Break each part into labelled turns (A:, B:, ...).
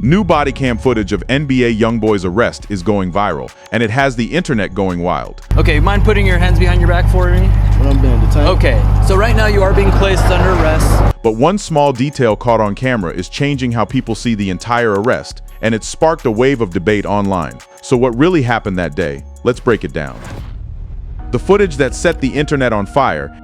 A: New body cam footage of NBA Youngboy's arrest is going viral, and it has the internet going wild.
B: Okay, mind putting your hands behind your back for me?
C: When I'm being detained.
B: Okay, so right now you are being placed under arrest.
A: But one small detail caught on camera is changing how people see the entire arrest, and it sparked a wave of debate online. So what really happened that day? Let's break it down. The footage that set the internet on fire.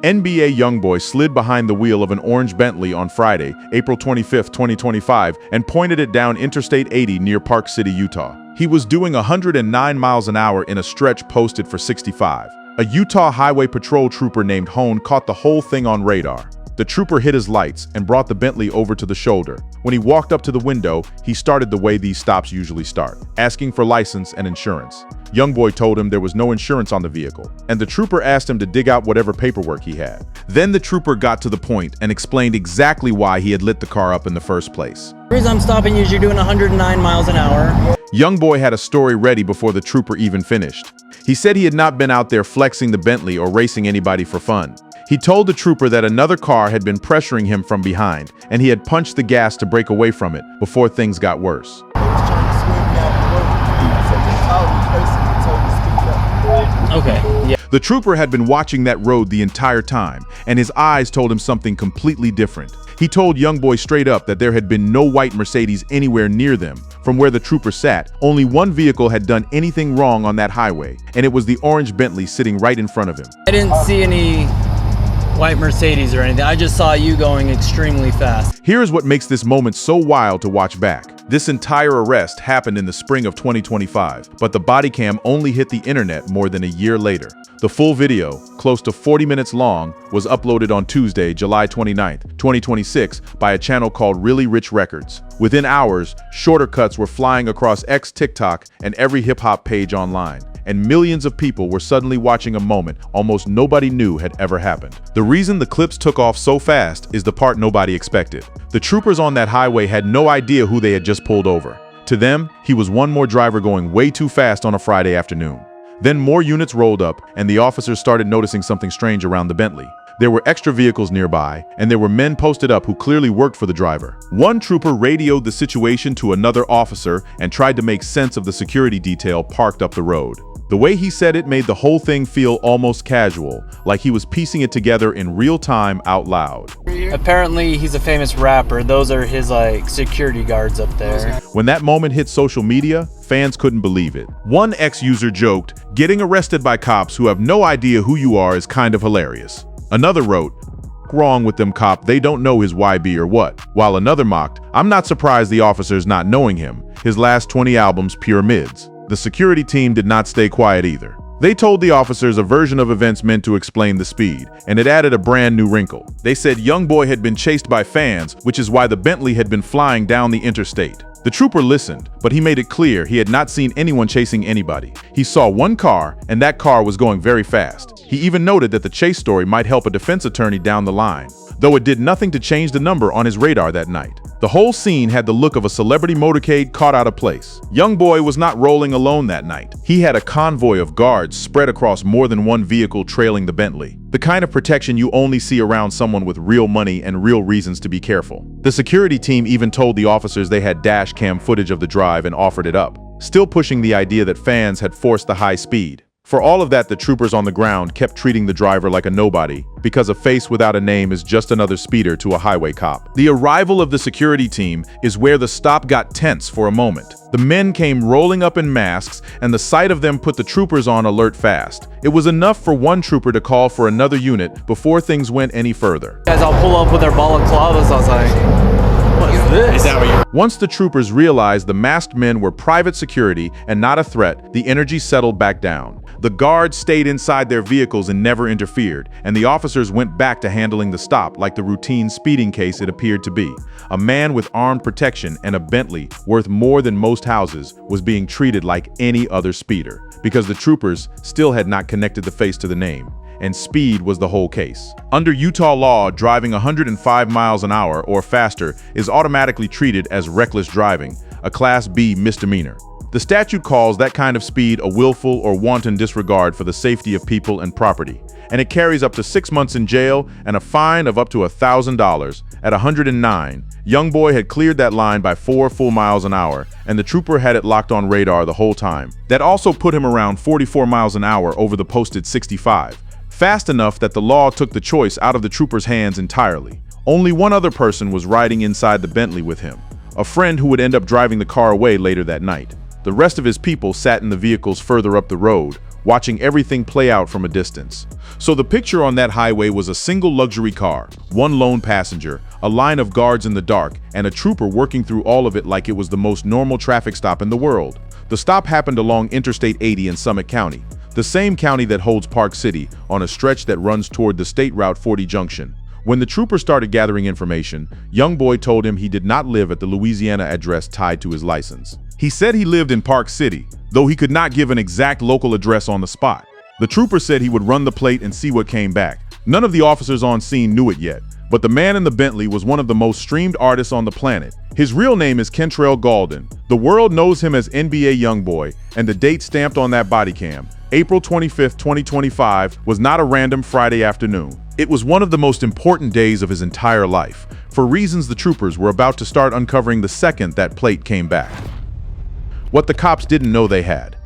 A: NBA Youngboy slid behind the wheel of an orange Bentley on Friday, April 25, 2025, and pointed it down Interstate 80 near Park City, Utah. He was doing 109 miles an hour in a stretch posted for 65. A Utah Highway Patrol trooper named Hone caught the whole thing on radar. The trooper hit his lights and brought the Bentley over to the shoulder. When he walked up to the window, he started the way these stops usually start, asking for license and insurance. Youngboy told him there was no insurance on the vehicle, and the trooper asked him to dig out whatever paperwork he had. Then the trooper got to the point and explained exactly why he had lit the car up in the first place.
B: The reason I'm stopping you is you're doing 109 miles an hour.
A: Youngboy had a story ready before the trooper even finished. He said he had not been out there flexing the Bentley or racing anybody for fun. He told the trooper that another car had been pressuring him from behind, and he had punched the gas to break away from it before things got worse.
B: Okay, yeah.
A: The trooper had been watching that road the entire time, and his eyes told him something completely different. He told Youngboy straight up that there had been no white Mercedes anywhere near them. From where the trooper sat, only one vehicle had done anything wrong on that highway, and it was the orange Bentley sitting right in front of him.
B: I didn't see any white Mercedes or anything. I just saw you going extremely fast.
A: Here's what makes this moment so wild to watch back. This entire arrest happened in the spring of 2025, but the body cam only hit the internet more than a year later. The full video, close to 40 minutes long, was uploaded on Tuesday, July 29, 2026, by a channel called Really Rich Records. Within hours, shorter cuts were flying across X, TikTok, and every hip-hop page online. And millions of people were suddenly watching a moment almost nobody knew had ever happened. The reason the clips took off so fast is the part nobody expected. The troopers on that highway had no idea who they had just pulled over. To them, he was one more driver going way too fast on a Friday afternoon. Then more units rolled up, and the officers started noticing something strange around the Bentley. There were extra vehicles nearby, and there were men posted up who clearly worked for the driver. One trooper radioed the situation to another officer and tried to make sense of the security detail parked up the road. The way he said it made the whole thing feel almost casual, like he was piecing it together in real time out loud.
B: Apparently he's a famous rapper. Those are his security guards up there.
A: When that moment hit social media, fans couldn't believe it. One ex-user joked, "Getting arrested by cops who have no idea who you are is kind of hilarious." Another wrote, "Wrong with them cop, they don't know his YB or what." While another mocked, "I'm not surprised the officers not knowing him. His last 20 albums pure mids." The security team did not stay quiet either. They told the officers a version of events meant to explain the speed, and it added a brand new wrinkle. They said Youngboy had been chased by fans, which is why the Bentley had been flying down the interstate. The trooper listened, but he made it clear he had not seen anyone chasing anybody. He saw one car, and that car was going very fast. He even noted that the chase story might help a defense attorney down the line, though it did nothing to change the number on his radar that night. The whole scene had the look of a celebrity motorcade caught out of place. Youngboy was not rolling alone that night. He had a convoy of guards spread across more than one vehicle trailing the Bentley. The kind of protection you only see around someone with real money and real reasons to be careful. The security team even told the officers they had dash cam footage of the drive and offered it up, still pushing the idea that fans had forced the high speed. For all of that, the troopers on the ground kept treating the driver like a nobody, because a face without a name is just another speeder to a highway cop. The arrival of the security team is where the stop got tense for a moment. The men came rolling up in masks, and the sight of them put the troopers on alert fast. It was enough for one trooper to call for another unit before things went any further.
B: Guys, I'll pull up with their balaclavas. I was like, what is this? Is that what you're...
A: Once the troopers realized the masked men were private security and not a threat, the energy settled back down. The guards stayed inside their vehicles and never interfered, and the officers went back to handling the stop like the routine speeding case it appeared to be. A man with armed protection and a Bentley worth more than most houses was being treated like any other speeder, because the troopers still had not connected the face to the name, and speed was the whole case. Under Utah law, driving 105 miles an hour or faster is automatically treated as reckless driving, a Class B misdemeanor. The statute calls that kind of speed a willful or wanton disregard for the safety of people and property, and it carries up to 6 months in jail and a fine of up to $1,000. At 109, Youngboy had cleared that line by 4 full miles an hour, and the trooper had it locked on radar the whole time. That also put him around 44 miles an hour over the posted 65, fast enough that the law took the choice out of the trooper's hands entirely. Only one other person was riding inside the Bentley with him, a friend who would end up driving the car away later that night. The rest of his people sat in the vehicles further up the road, watching everything play out from a distance. So the picture on that highway was a single luxury car, one lone passenger, a line of guards in the dark, and a trooper working through all of it like it was the most normal traffic stop in the world. The stop happened along Interstate 80 in Summit County, the same county that holds Park City, on a stretch that runs toward the State Route 40 junction. When the trooper started gathering information, Youngboy told him he did not live at the Louisiana address tied to his license. He said he lived in Park City, though he could not give an exact local address on the spot. The trooper said he would run the plate and see what came back. None of the officers on scene knew it yet, but the man in the Bentley was one of the most streamed artists on the planet. His real name is Kentrell Gaulden. The world knows him as NBA Youngboy, and the date stamped on that body cam, April 25, 2025, was not a random Friday afternoon. It was one of the most important days of his entire life, for reasons the troopers were about to start uncovering the second that plate came back. What the cops didn't know they had.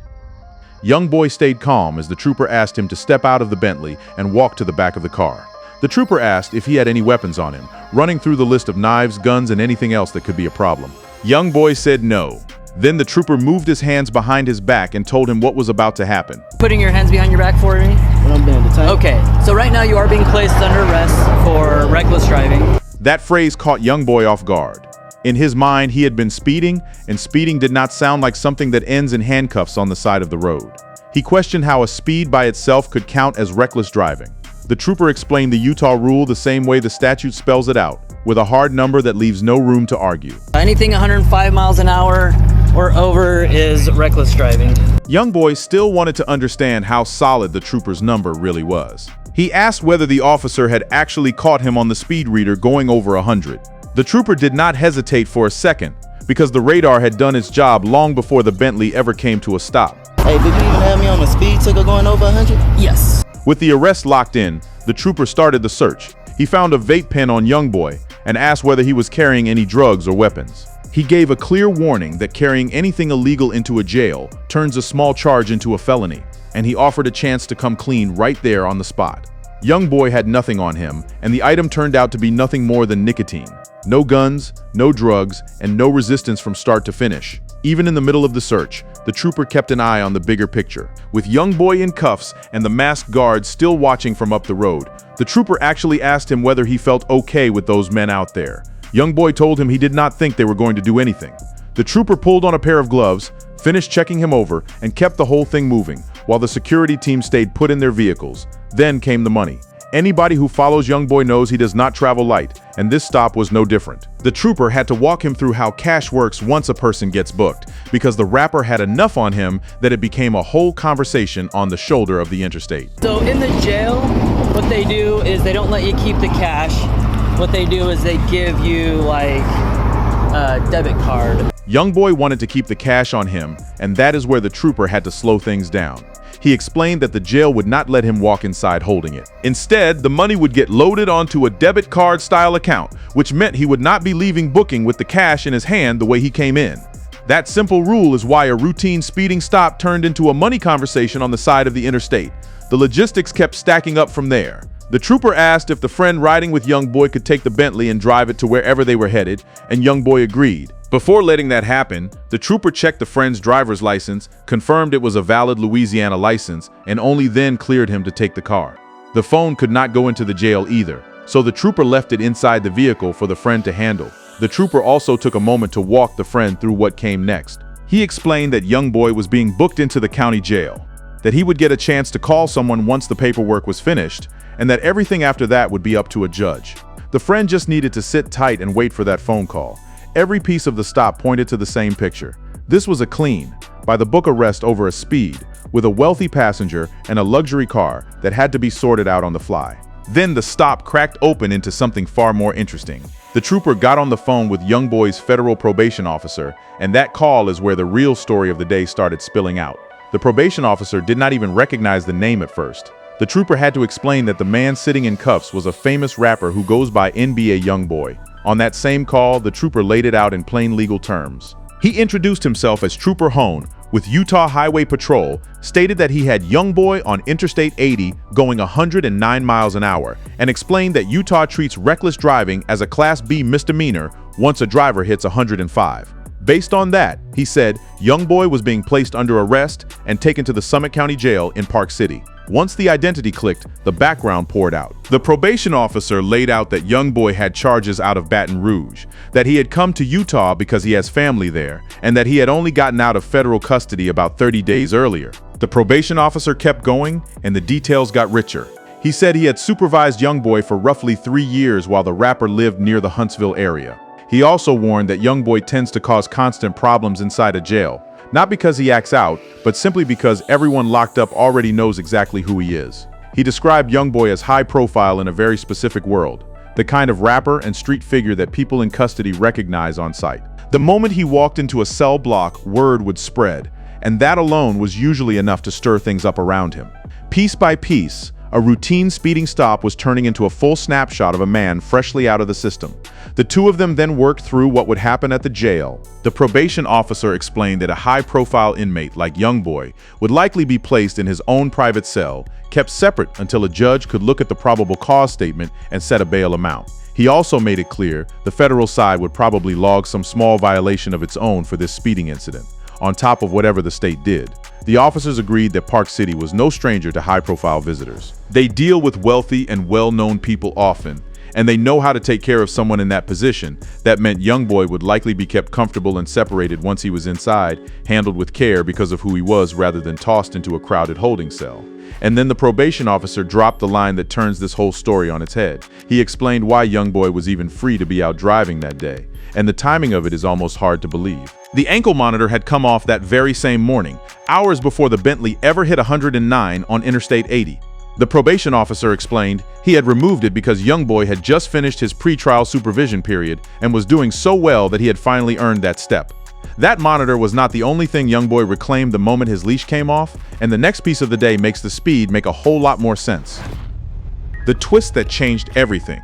A: Youngboy stayed calm as the trooper asked him to step out of the Bentley and walk to the back of the car. The trooper asked if he had any weapons on him, running through the list of knives, guns, and anything else that could be a problem. Youngboy said no. Then the trooper moved his hands behind his back and told him what was about to happen.
B: Putting your hands behind your back for me?
C: When I'm being detained.
B: Okay, so right now you are being placed under arrest for reckless driving.
A: That phrase caught Youngboy off guard. In his mind, he had been speeding, and speeding did not sound like something that ends in handcuffs on the side of the road. He questioned how a speed by itself could count as reckless driving. The trooper explained the Utah rule the same way the statute spells it out, with a hard number that leaves no room to argue.
B: Anything 105 miles an hour or over is reckless driving.
A: Youngboy still wanted to understand how solid the trooper's number really was. He asked whether the officer had actually caught him on the speed reader going over 100. The trooper did not hesitate for a second, because the radar had done its job long before the Bentley ever came to a stop.
C: Hey, did you even have me on the speed ticker going over 100?
B: Yes.
A: With the arrest locked in, the trooper started the search. He found a vape pen on Youngboy and asked whether he was carrying any drugs or weapons. He gave a clear warning that carrying anything illegal into a jail turns a small charge into a felony, and he offered a chance to come clean right there on the spot. Youngboy had nothing on him, and the item turned out to be nothing more than nicotine. No guns, no drugs, and no resistance from start to finish. Even in the middle of the search, the trooper kept an eye on the bigger picture. With Youngboy in cuffs and the masked guards still watching from up the road, the trooper actually asked him whether he felt okay with those men out there. Youngboy told him he did not think they were going to do anything. The trooper pulled on a pair of gloves, finished checking him over, and kept the whole thing moving, while the security team stayed put in their vehicles. Then came the money. Anybody who follows Youngboy knows he does not travel light, and this stop was no different. The trooper had to walk him through how cash works once a person gets booked, because the rapper had enough on him that it became a whole conversation on the shoulder of the interstate.
B: So in the jail, what they do is they don't let you keep the cash. What they do is they give you like a debit card.
A: Youngboy wanted to keep the cash on him, and that is where the trooper had to slow things down. He explained that the jail would not let him walk inside holding it. Instead, the money would get loaded onto a debit card style account, which meant he would not be leaving booking with the cash in his hand the way he came in. That simple rule is why a routine speeding stop turned into a money conversation on the side of the interstate. The logistics kept stacking up from there. The trooper asked if the friend riding with Youngboy could take the Bentley and drive it to wherever they were headed, and Youngboy agreed. Before letting that happen, the trooper checked the friend's driver's license, confirmed it was a valid Louisiana license, and only then cleared him to take the car. The phone could not go into the jail either, so the trooper left it inside the vehicle for the friend to handle. The trooper also took a moment to walk the friend through what came next. He explained that Youngboy was being booked into the county jail, that he would get a chance to call someone once the paperwork was finished, and that everything after that would be up to a judge. The friend just needed to sit tight and wait for that phone call. Every piece of the stop pointed to the same picture. This was a clean, by-the-book arrest over a speed, with a wealthy passenger and a luxury car that had to be sorted out on the fly. Then the stop cracked open into something far more interesting. The trooper got on the phone with Youngboy's federal probation officer, and that call is where the real story of the day started spilling out. The probation officer did not even recognize the name at first. The trooper had to explain that the man sitting in cuffs was a famous rapper who goes by NBA Youngboy. On that same call, the trooper laid it out in plain legal terms. He introduced himself as Trooper Hone with Utah Highway Patrol, stated that he had Youngboy on Interstate 80 going 109 miles an hour, and explained that Utah treats reckless driving as a Class B misdemeanor once a driver hits 105. Based on that, he said Youngboy was being placed under arrest and taken to the Summit County Jail in Park City. Once the identity clicked, the background poured out. The probation officer laid out that Youngboy had charges out of Baton Rouge, that he had come to Utah because he has family there, and that he had only gotten out of federal custody about 30 days earlier. The probation officer kept going, and the details got richer. He said he had supervised Youngboy for roughly 3 years while the rapper lived near the Huntsville area. He also warned that Youngboy tends to cause constant problems inside a jail. Not because he acts out, but simply because everyone locked up already knows exactly who he is. He described Youngboy as high profile in a very specific world, the kind of rapper and street figure that people in custody recognize on sight. The moment he walked into a cell block, word would spread, and that alone was usually enough to stir things up around him. Piece by piece, a routine speeding stop was turning into a full snapshot of a man freshly out of the system. The two of them then worked through what would happen at the jail. The probation officer explained that a high-profile inmate like Youngboy would likely be placed in his own private cell, kept separate until a judge could look at the probable cause statement and set a bail amount. He also made it clear the federal side would probably log some small violation of its own for this speeding incident, on top of whatever the state did. The officers agreed that Park City was no stranger to high-profile visitors. They deal with wealthy and well-known people often, and they know how to take care of someone in that position. That meant Youngboy would likely be kept comfortable and separated once he was inside, handled with care because of who he was rather than tossed into a crowded holding cell. And then the probation officer dropped the line that turns this whole story on its head. He explained why Youngboy was even free to be out driving that day, and the timing of it is almost hard to believe. The ankle monitor had come off that very same morning, hours before the Bentley ever hit 109 on Interstate 80. The probation officer explained he had removed it because Youngboy had just finished his pretrial supervision period and was doing so well that he had finally earned that step. That monitor was not the only thing Youngboy reclaimed the moment his leash came off, and the next piece of the day makes the speed make a whole lot more sense. The twist that changed everything.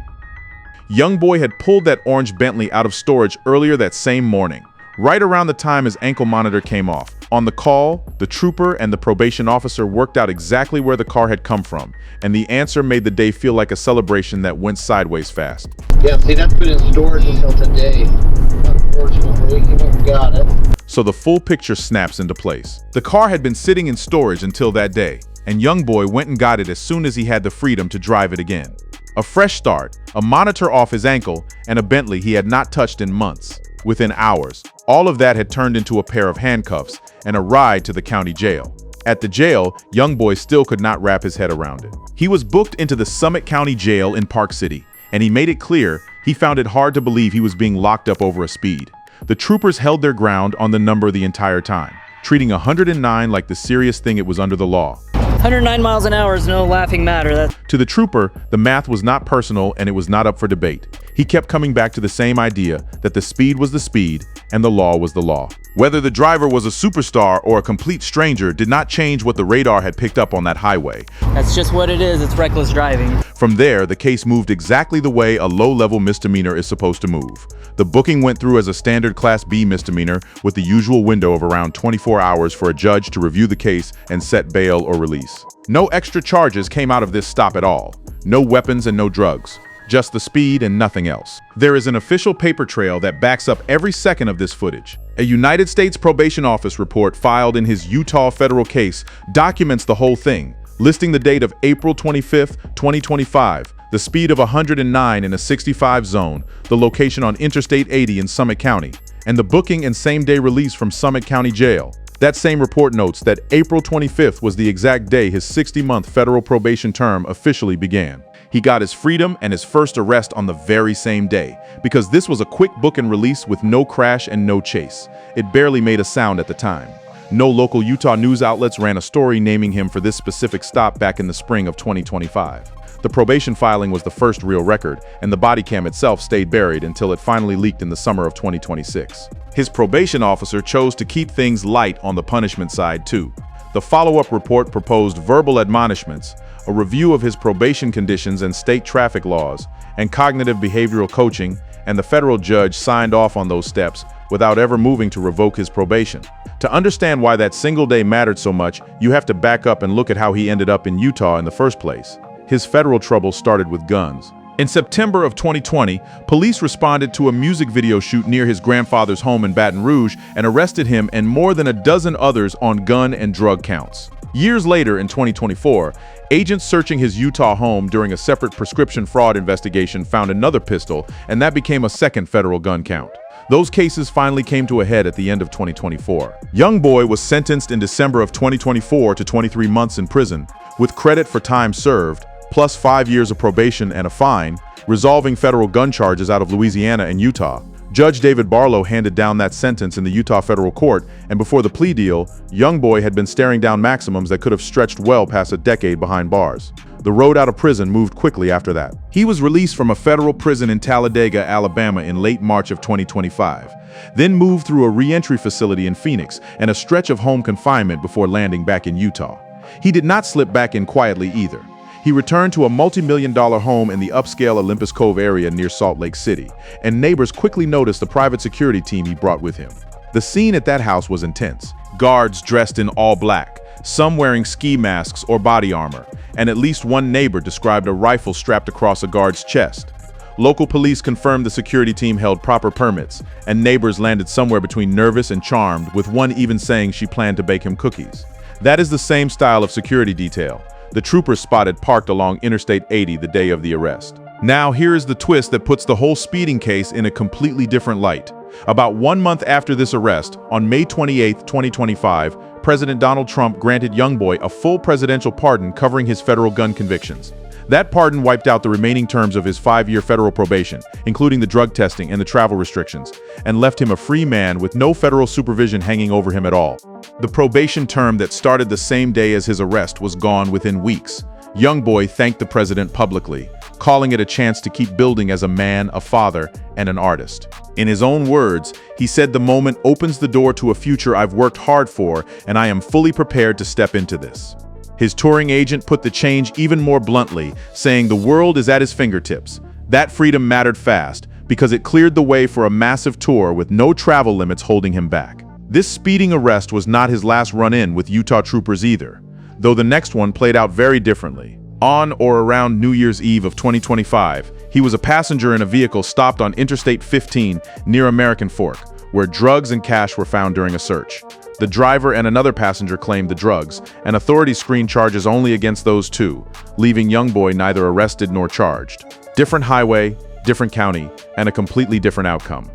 A: Youngboy had pulled that orange Bentley out of storage earlier that same morning, right around the time his ankle monitor came off. On the call, the trooper and the probation officer worked out exactly where the car had come from, and the answer made the day feel like a celebration that went sideways fast.
D: Yeah, see, that's been in storage until today. Unfortunately, he never got it.
A: So the full picture snaps into place. The car had been sitting in storage until that day, and Youngboy went and got it as soon as he had the freedom to drive it again. A fresh start, a monitor off his ankle, and a Bentley he had not touched in months. Within hours, all of that had turned into a pair of handcuffs and a ride to the county jail. At the jail, Youngboy still could not wrap his head around it. He was booked into the Summit County Jail in Park City, and he made it clear he found it hard to believe he was being locked up over a speed. The troopers held their ground on the number the entire time, treating 109 like the serious thing it was under the law.
B: 109 miles an hour is no laughing matter.
A: To the trooper, the math was not personal and it was not up for debate. He kept coming back to the same idea that the speed was the speed and the law was the law. Whether the driver was a superstar or a complete stranger did not change what the radar had picked up on that highway.
B: That's just what it is. It's reckless driving.
A: From there, the case moved exactly the way a low-level misdemeanor is supposed to move. The booking went through as a standard Class B misdemeanor with the usual window of around 24 hours for a judge to review the case and set bail or release. No extra charges came out of this stop at all. No weapons and no drugs. Just the speed and nothing else. There is an official paper trail that backs up every second of this footage. A United States Probation Office report filed in his Utah federal case documents the whole thing, listing the date of April 25th, 2025, the speed of 109 in a 65 zone, the location on Interstate 80 in Summit County, and the booking and same-day release from Summit County Jail. That same report notes that April 25th was the exact day his 60-month federal probation term officially began. He got his freedom and his first arrest on the very same day, because this was a quick book and release with no crash and no chase. It barely made a sound at the time. No local Utah news outlets ran a story naming him for this specific stop back in the spring of 2025. The probation filing was the first real record, and the body cam itself stayed buried until it finally leaked in the summer of 2026. His probation officer chose to keep things light on the punishment side too. The follow-up report proposed verbal admonishments, a review of his probation conditions and state traffic laws, and cognitive behavioral coaching, and the federal judge signed off on those steps without ever moving to revoke his probation. To understand why that single day mattered so much, you have to back up and look at how he ended up in Utah in the first place. His federal trouble started with guns. In September of 2020, police responded to a music video shoot near his grandfather's home in Baton Rouge and arrested him and more than a dozen others on gun and drug counts. Years later, in 2024, agents searching his Utah home during a separate prescription fraud investigation found another pistol, and that became a second federal gun count. Those cases finally came to a head at the end of 2024. Youngboy was sentenced in December of 2024 to 23 months in prison, with credit for time served, plus 5 years of probation and a fine, resolving federal gun charges out of Louisiana and Utah. Judge David Barlow handed down that sentence in the Utah federal court, and before the plea deal, Youngboy had been staring down maximums that could have stretched well past a decade behind bars. The road out of prison moved quickly after that. He was released from a federal prison in Talladega, Alabama in late March of 2025, then moved through a re-entry facility in Phoenix and a stretch of home confinement before landing back in Utah. He did not slip back in quietly either. He returned to a multi-million-dollar home in the upscale Olympus Cove area near Salt Lake City, and neighbors quickly noticed the private security team he brought with him. The scene at that house was intense. Guards dressed in all black, some wearing ski masks or body armor, and at least one neighbor described a rifle strapped across a guard's chest. Local police confirmed the security team held proper permits, and neighbors landed somewhere between nervous and charmed, with one even saying she planned to bake him cookies. That is the same style of security detail the troopers spotted parked along Interstate 80 the day of the arrest. Now here is the twist that puts the whole speeding case in a completely different light. About 1 month after this arrest, on May 28, 2025, President Donald Trump granted Youngboy a full presidential pardon covering his federal gun convictions. That pardon wiped out the remaining terms of his 5-year federal probation, including the drug testing and the travel restrictions, and left him a free man with no federal supervision hanging over him at all. The probation term that started the same day as his arrest was gone within weeks. Youngboy thanked the president publicly, calling it a chance to keep building as a man, a father, and an artist. In his own words, he said, "The moment opens the door to a future I've worked hard for, and I am fully prepared to step into this." His touring agent put the change even more bluntly, saying the world is at his fingertips. That freedom mattered fast, because it cleared the way for a massive tour with no travel limits holding him back. This speeding arrest was not his last run-in with Utah troopers either, though the next one played out very differently. On or around New Year's Eve of 2025, he was a passenger in a vehicle stopped on Interstate 15 near American Fork, where drugs and cash were found during a search. The driver and another passenger claimed the drugs, and authorities screened charges only against those two, leaving Youngboy neither arrested nor charged. Different highway, different county, and a completely different outcome.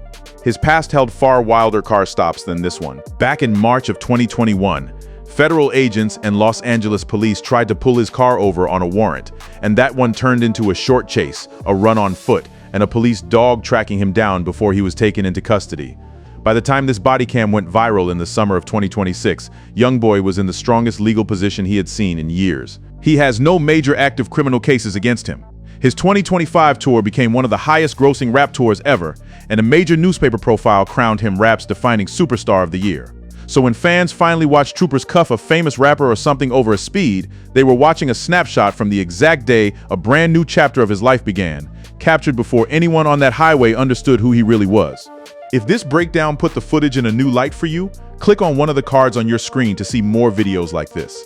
A: His past held far wilder car stops than this one. Back in March of 2021, federal agents and Los Angeles police tried to pull his car over on a warrant, and that one turned into a short chase, a run on foot, and a police dog tracking him down before he was taken into custody. By the time this body cam went viral in the summer of 2026, Youngboy was in the strongest legal position he had seen in years. He has no major active criminal cases against him. His 2025 tour became one of the highest-grossing rap tours ever, and a major newspaper profile crowned him rap's defining superstar of the year. So when fans finally watched troopers cuff a famous rapper or something over a speed, they were watching a snapshot from the exact day a brand new chapter of his life began, captured before anyone on that highway understood who he really was. If this breakdown put the footage in a new light for you, click on one of the cards on your screen to see more videos like this.